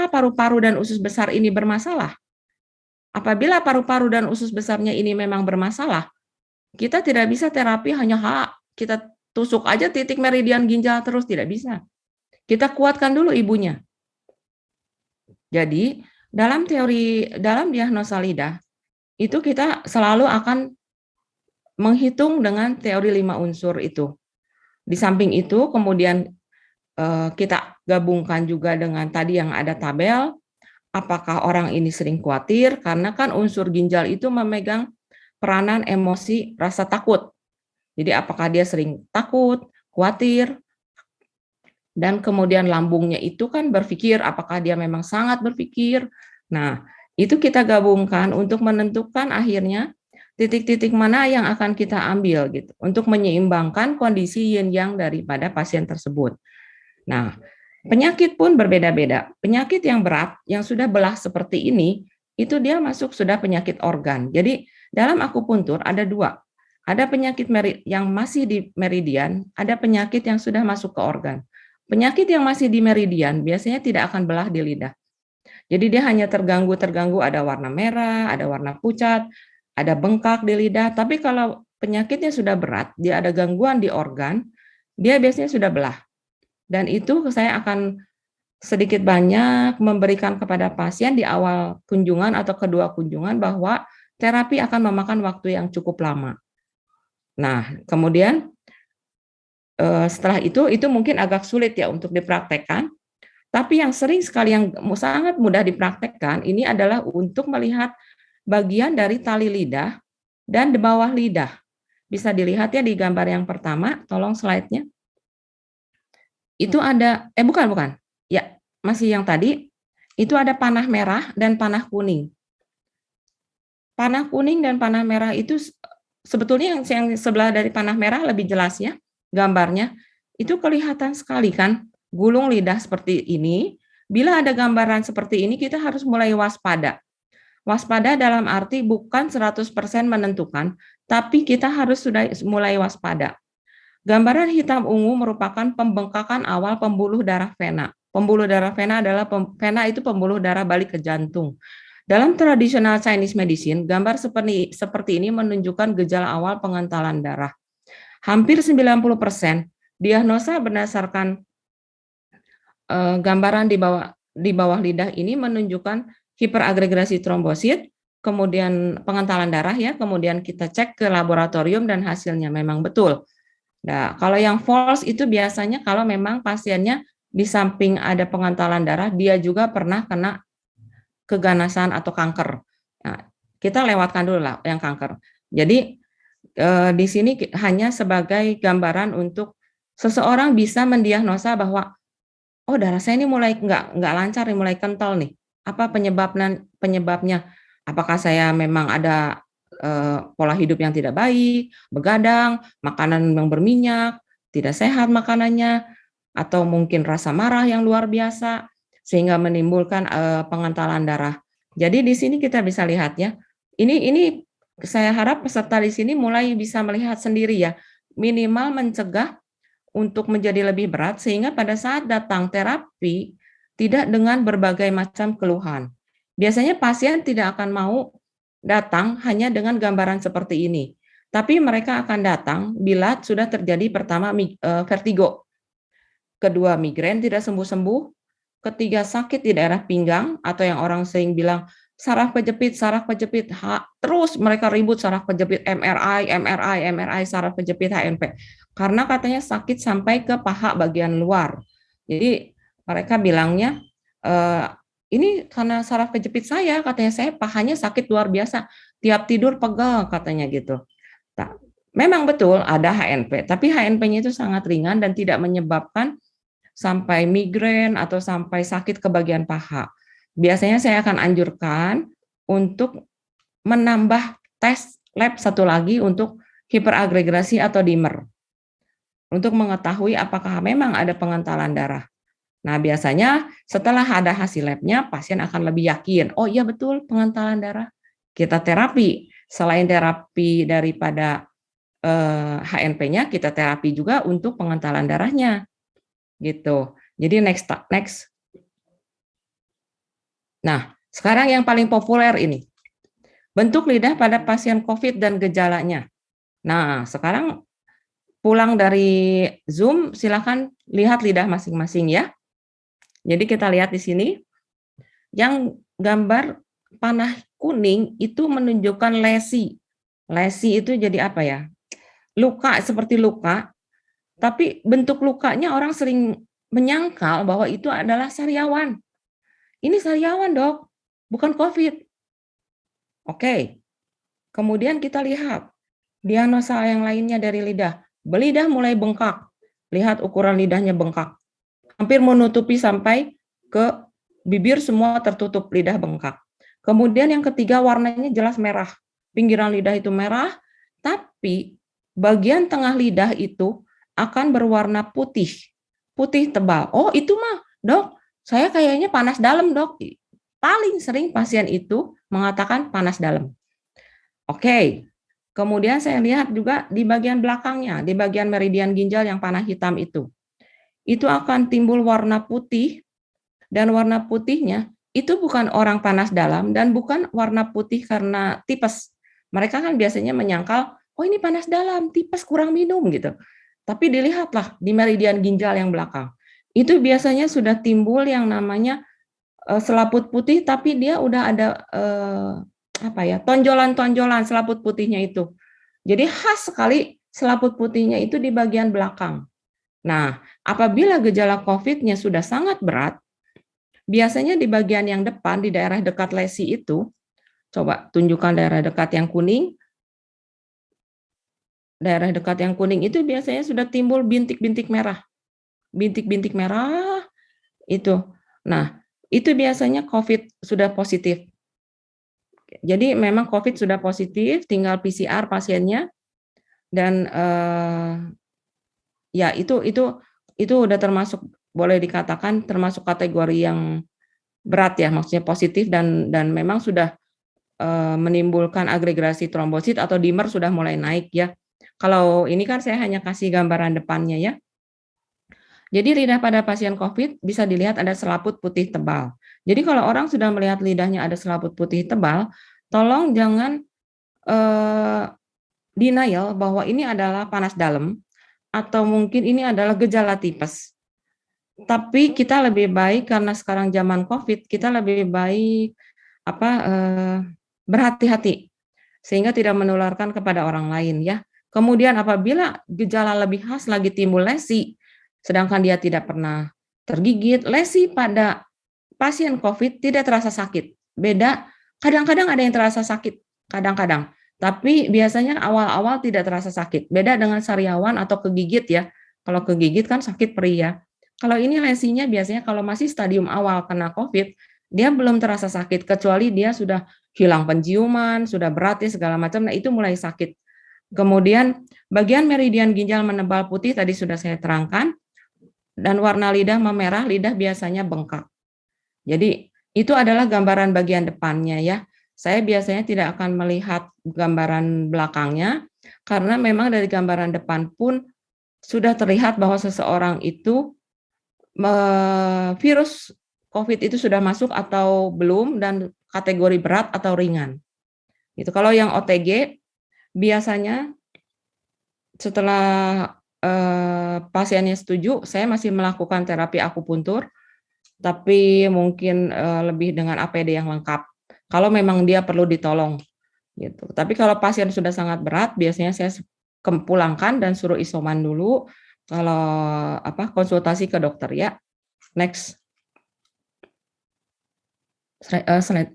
apakah paru-paru dan usus besar ini bermasalah? Apabila paru-paru dan usus besarnya ini memang bermasalah, kita tidak bisa terapi hanya kita tusuk aja titik meridian ginjal terus, tidak bisa. Kita kuatkan dulu ibunya. Jadi, dalam diagnosa lidah, itu kita selalu akan menghitung dengan teori 5 unsur itu. Di samping itu, kemudian kita gabungkan juga dengan tadi yang ada tabel, apakah orang ini sering khawatir, karena kan unsur ginjal itu memegang peranan emosi rasa takut. Jadi apakah dia sering takut, khawatir, dan kemudian lambungnya itu kan berpikir, apakah dia memang sangat berpikir. Nah, itu kita gabungkan untuk menentukan akhirnya titik-titik mana yang akan kita ambil gitu untuk menyeimbangkan kondisi yin yang daripada pasien tersebut. Nah, penyakit pun berbeda-beda. Penyakit yang berat yang sudah belah seperti ini itu dia masuk sudah penyakit organ. Jadi dalam akupuntur ada dua. Ada penyakit yang masih di meridian, ada penyakit yang sudah masuk ke organ. Penyakit yang masih di meridian biasanya tidak akan belah di lidah. Jadi dia hanya terganggu, ada warna merah, ada warna pucat, ada bengkak di lidah. Tapi kalau penyakitnya sudah berat, dia ada gangguan di organ, dia biasanya sudah belah. Dan itu saya akan sedikit banyak memberikan kepada pasien di awal kunjungan atau kedua kunjungan bahwa terapi akan memakan waktu yang cukup lama. Nah, kemudian setelah itu mungkin agak sulit ya untuk dipraktekkan, tapi yang sering sekali yang sangat mudah dipraktekkan ini adalah untuk melihat bagian dari tali lidah dan di bawah lidah. Bisa dilihat ya di gambar yang pertama, tolong slide-nya. Itu ada, bukan. Ya, masih yang tadi, itu ada panah merah dan panah kuning. Panah kuning dan panah merah itu sebetulnya yang sebelah dari panah merah lebih jelas ya, gambarnya. Itu kelihatan sekali kan, gulung lidah seperti ini. Bila ada gambaran seperti ini, kita harus mulai waspada. Waspada dalam arti bukan 100% menentukan, tapi kita harus sudah mulai waspada. Gambaran hitam ungu merupakan pembengkakan awal pembuluh darah vena. Pembuluh darah vena adalah vena itu pembuluh darah balik ke jantung. Dalam tradisional Chinese medicine, gambar seperti ini menunjukkan gejala awal pengentalan darah. Hampir 90% diagnosa berdasarkan gambaran di bawah lidah ini menunjukkan hiperagregasi trombosit, kemudian pengentalan darah ya, kemudian kita cek ke laboratorium dan hasilnya memang betul. Nah, kalau yang false itu biasanya kalau memang pasiennya di samping ada pengentalan darah, dia juga pernah kena keganasan atau kanker. Nah, kita lewatkan dulu lah yang kanker. Jadi di sini hanya sebagai gambaran untuk seseorang bisa mendiagnosa bahwa oh darah saya ini mulai nggak lancar nih, mulai kental nih. Apa penyebabnya? Apakah saya memang ada pola hidup yang tidak baik, begadang, makanan yang berminyak, tidak sehat makanannya, atau mungkin rasa marah yang luar biasa, sehingga menimbulkan pengentalan darah. Jadi di sini kita bisa lihat ya, ini saya harap peserta di sini mulai bisa melihat sendiri ya, minimal mencegah untuk menjadi lebih berat, sehingga pada saat datang terapi, tidak dengan berbagai macam keluhan. Biasanya pasien tidak akan mau datang hanya dengan gambaran seperti ini. Tapi mereka akan datang bila sudah terjadi pertama vertigo, kedua migrain tidak sembuh-sembuh, ketiga sakit di daerah pinggang atau yang orang sering bilang saraf kejepit, terus mereka ribut saraf kejepit, MRI, saraf kejepit HNP. Karena katanya sakit sampai ke paha bagian luar. Jadi mereka bilangnya ini karena saraf kejepit saya, katanya saya pahanya sakit luar biasa, tiap tidur pegal katanya gitu. Nah, memang betul ada HNP, tapi HNP-nya itu sangat ringan dan tidak menyebabkan sampai migrain atau sampai sakit ke bagian paha. Biasanya saya akan anjurkan untuk menambah tes lab satu lagi untuk hiperagregasi atau dimer untuk mengetahui apakah memang ada pengentalan darah. Nah, biasanya setelah ada hasil labnya, pasien akan lebih yakin, oh iya betul pengentalan darah. Kita terapi, selain terapi daripada HNP-nya, kita terapi juga untuk pengentalan darahnya. Gitu. Jadi next. Nah, sekarang yang paling populer ini, bentuk lidah pada pasien COVID dan gejalanya. Nah, sekarang pulang dari Zoom, silakan lihat lidah masing-masing ya. Jadi kita lihat di sini, yang gambar panah kuning itu menunjukkan lesi. Lesi itu jadi apa ya? Luka, seperti luka, tapi bentuk lukanya orang sering menyangkal bahwa itu adalah sariawan. Ini sariawan, Dok, bukan COVID. Oke, kemudian kita lihat diagnosa yang lainnya dari lidah. Lidah mulai bengkak. Lihat ukuran lidahnya bengkak. Hampir menutupi sampai ke bibir, semua tertutup, lidah bengkak. Kemudian yang ketiga, warnanya jelas merah. Pinggiran lidah itu merah, tapi bagian tengah lidah itu akan berwarna putih. Putih tebal. Oh, itu mah, Dok, saya kayaknya panas dalam, Dok. Paling sering pasien itu mengatakan panas dalam. Oke. Kemudian saya lihat juga di bagian belakangnya, di bagian meridian ginjal yang panah hitam itu akan timbul warna putih, dan warna putihnya itu bukan orang panas dalam dan bukan warna putih karena tipes. Mereka kan biasanya menyangkal, oh ini panas dalam, tipes kurang minum gitu. Tapi dilihatlah di meridian ginjal yang belakang. Itu biasanya sudah timbul yang namanya selaput putih, tapi dia udah ada apa ya, tonjolan-tonjolan selaput putihnya itu. Jadi khas sekali selaput putihnya itu di bagian belakang. Nah, apabila gejala COVID-nya sudah sangat berat, biasanya di bagian yang depan, di daerah dekat lesi itu, coba tunjukkan daerah dekat yang kuning. Daerah dekat yang kuning itu biasanya sudah timbul bintik-bintik merah. Bintik-bintik merah itu. Nah, itu biasanya COVID sudah positif. Jadi memang COVID sudah positif, tinggal PCR pasiennya, dan ya itu udah termasuk, boleh dikatakan termasuk kategori yang berat ya, maksudnya positif dan memang sudah menimbulkan agregasi trombosit atau dimer sudah mulai naik ya. Kalau ini kan saya hanya kasih gambaran depannya ya. Jadi lidah pada pasien COVID bisa dilihat ada selaput putih tebal. Jadi kalau orang sudah melihat lidahnya ada selaput putih tebal, tolong jangan denial bahwa ini adalah panas dalam atau mungkin ini adalah gejala tipes. Tapi kita lebih baik, karena sekarang zaman COVID, kita lebih baik berhati-hati sehingga tidak menularkan kepada orang lain ya. Kemudian apabila gejala lebih khas lagi timbul lesi, sedangkan dia tidak pernah tergigit, lesi pada pasien COVID tidak terasa sakit. Beda, kadang-kadang ada yang terasa sakit, kadang-kadang. Tapi biasanya awal-awal tidak terasa sakit. Beda dengan sariawan atau kegigit ya. Kalau kegigit kan sakit perih ya. Kalau ini lesinya biasanya kalau masih stadium awal kena COVID, dia belum terasa sakit, kecuali dia sudah hilang penciuman, sudah berat ya segala macam, nah itu mulai sakit. Kemudian bagian meridian ginjal menebal putih tadi sudah saya terangkan, dan warna lidah memerah, lidah biasanya bengkak. Jadi itu adalah gambaran bagian depannya ya. Saya biasanya tidak akan melihat gambaran belakangnya, karena memang dari gambaran depan pun sudah terlihat bahwa seseorang itu virus COVID itu sudah masuk atau belum, dan kategori berat atau ringan. Gitu. Kalau yang OTG biasanya setelah pasiennya setuju, saya masih melakukan terapi akupuntur, tapi mungkin lebih dengan APD yang lengkap. Kalau memang dia perlu ditolong, gitu. Tapi kalau pasien sudah sangat berat, biasanya saya pulangkan dan suruh isoman dulu. Kalau konsultasi ke dokter ya. Next.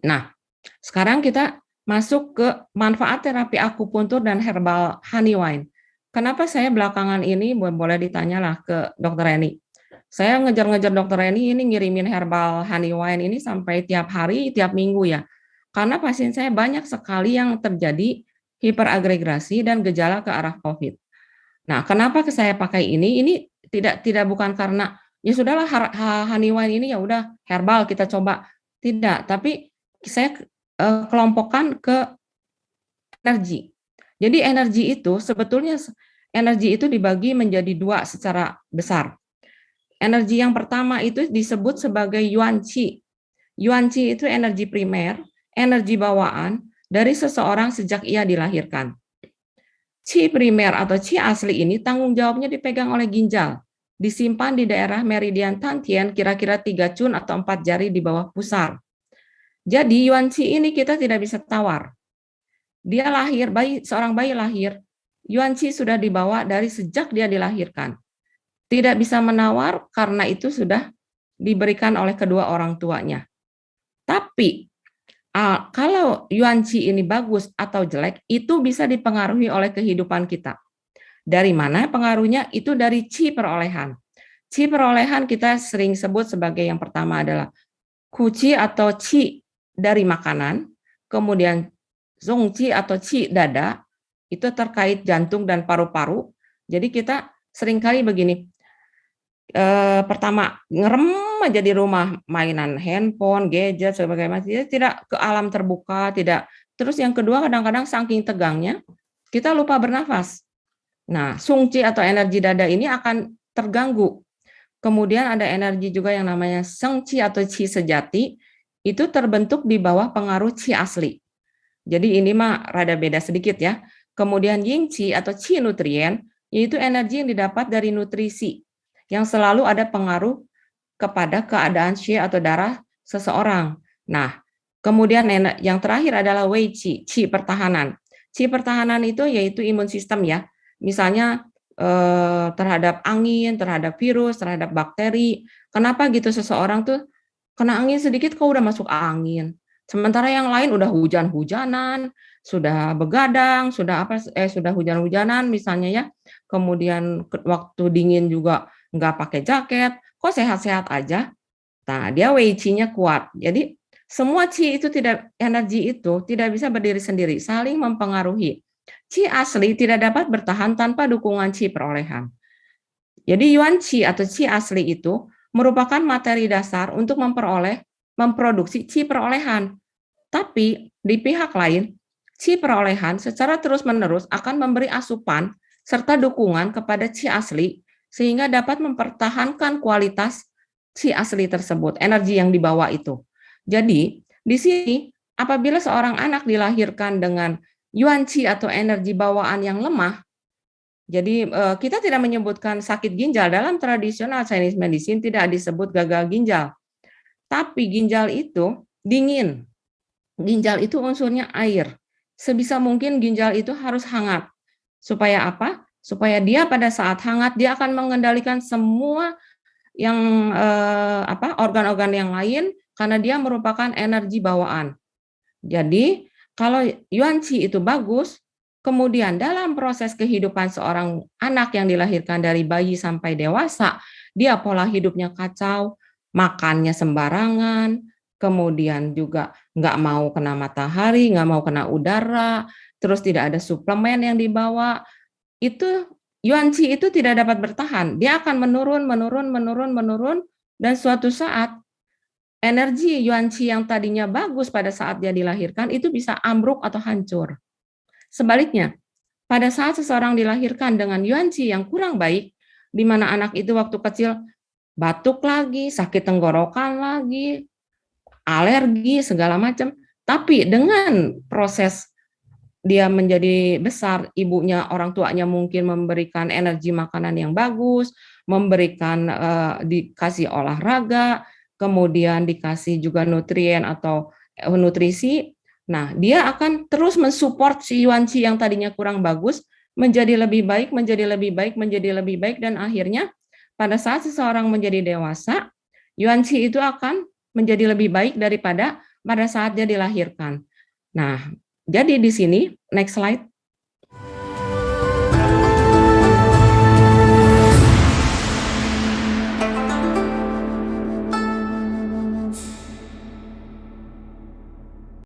Nah, sekarang kita masuk ke manfaat terapi akupuntur dan herbal Honeywine. Kenapa saya belakangan ini, boleh ditanyalah ke Dokter Reni. Saya ngejar-ngejar Dokter Reni ini ngirimin herbal Honeywine ini sampai tiap hari, tiap minggu ya. Karena pasien saya banyak sekali yang terjadi hiperagregasi dan gejala ke arah COVID. Nah, kenapa saya pakai ini? Ini tidak bukan karena ya sudahlah Honeywine ini ya udah herbal kita coba. Tidak, tapi saya kelompokkan ke energi. Jadi energi itu dibagi menjadi dua secara besar. Energi yang pertama itu disebut sebagai yuan qi. Yuan Qi itu energi primer, energi bawaan dari seseorang sejak ia dilahirkan. Qi primer atau Qi asli ini tanggung jawabnya dipegang oleh ginjal, disimpan di daerah meridian Tantien kira-kira 3 cun atau 4 jari di bawah pusar. Jadi Yuan Qi ini kita tidak bisa tawar. Dia lahir, seorang bayi lahir, Yuan Qi sudah dibawa dari sejak dia dilahirkan. Tidak bisa menawar karena itu sudah diberikan oleh kedua orang tuanya. Tapi kalau Yuan Qi ini bagus atau jelek, itu bisa dipengaruhi oleh kehidupan kita. Dari mana pengaruhnya? Itu dari Qi perolehan. Qi perolehan kita sering sebut sebagai yang pertama adalah Ku Qi atau Qi dari makanan, kemudian Zong Qi atau Qi dada, itu terkait jantung dan paru-paru. Jadi kita seringkali begini, pertama ngerem aja di rumah, mainan handphone, gadget, sebagainya, tidak ke alam terbuka, tidak. Terus yang kedua kadang-kadang saking tegangnya, kita lupa bernafas. Nah, sungci atau energi dada ini akan terganggu. Kemudian ada energi juga yang namanya sengci atau qi sejati, itu terbentuk di bawah pengaruh qi asli. Jadi ini mah rada beda sedikit ya. Kemudian yin qi atau qi nutrien, yaitu energi yang didapat dari nutrisi, yang selalu ada pengaruh kepada keadaan qi atau darah seseorang. Nah, kemudian yang terakhir adalah wei qi, qi pertahanan. Qi pertahanan itu yaitu imun sistem ya. Misalnya terhadap angin, terhadap virus, terhadap bakteri. Kenapa gitu seseorang tuh kena angin sedikit kok udah masuk angin. Sementara yang lain udah hujan-hujanan, sudah begadang, sudah hujan-hujanan misalnya ya. Kemudian waktu dingin juga nggak pakai jaket, kok sehat-sehat aja. Nah, dia wei qi-nya kuat. Jadi semua qi itu energi itu tidak bisa berdiri sendiri, saling mempengaruhi. Qi asli tidak dapat bertahan tanpa dukungan qi perolehan. Jadi Yuan Qi atau Qi asli itu merupakan materi dasar untuk memproduksi Qi perolehan. Tapi di pihak lain, Qi perolehan secara terus-menerus akan memberi asupan serta dukungan kepada Qi asli sehingga dapat mempertahankan kualitas Qi asli tersebut, energi yang dibawa itu. Jadi, di sini apabila seorang anak dilahirkan dengan Yuan Qi atau energi bawaan yang lemah, jadi kita tidak menyebutkan sakit ginjal, dalam tradisional Chinese medicine tidak disebut gagal ginjal. Tapi ginjal itu dingin. Ginjal itu unsurnya air. Sebisa mungkin ginjal itu harus hangat. Supaya apa? Supaya dia pada saat hangat dia akan mengendalikan semua yang organ-organ yang lain karena dia merupakan energi bawaan. Jadi kalau Yuan Qi itu bagus, kemudian dalam proses kehidupan seorang anak yang dilahirkan dari bayi sampai dewasa, dia pola hidupnya kacau, makannya sembarangan, kemudian juga nggak mau kena matahari, nggak mau kena udara, terus tidak ada suplemen yang dibawa, itu Yuan Qi itu tidak dapat bertahan. Dia akan menurun, dan suatu saat energi Yuan Qi yang tadinya bagus pada saat dia dilahirkan itu bisa ambruk atau hancur. Sebaliknya, pada saat seseorang dilahirkan dengan Yuan Qi yang kurang baik, di mana anak itu waktu kecil batuk lagi, sakit tenggorokan lagi, alergi, segala macam. Tapi dengan proses dia menjadi besar, ibunya, orang tuanya mungkin memberikan energi makanan yang bagus, memberikan dikasih olahraga, kemudian dikasih juga nutrien atau nutrisi. Nah, dia akan terus mensupport si Yuan Qi yang tadinya kurang bagus menjadi lebih baik, dan akhirnya pada saat seseorang menjadi dewasa, Yuan Qi itu akan menjadi lebih baik daripada pada saat dia dilahirkan. Nah, jadi di sini, next slide.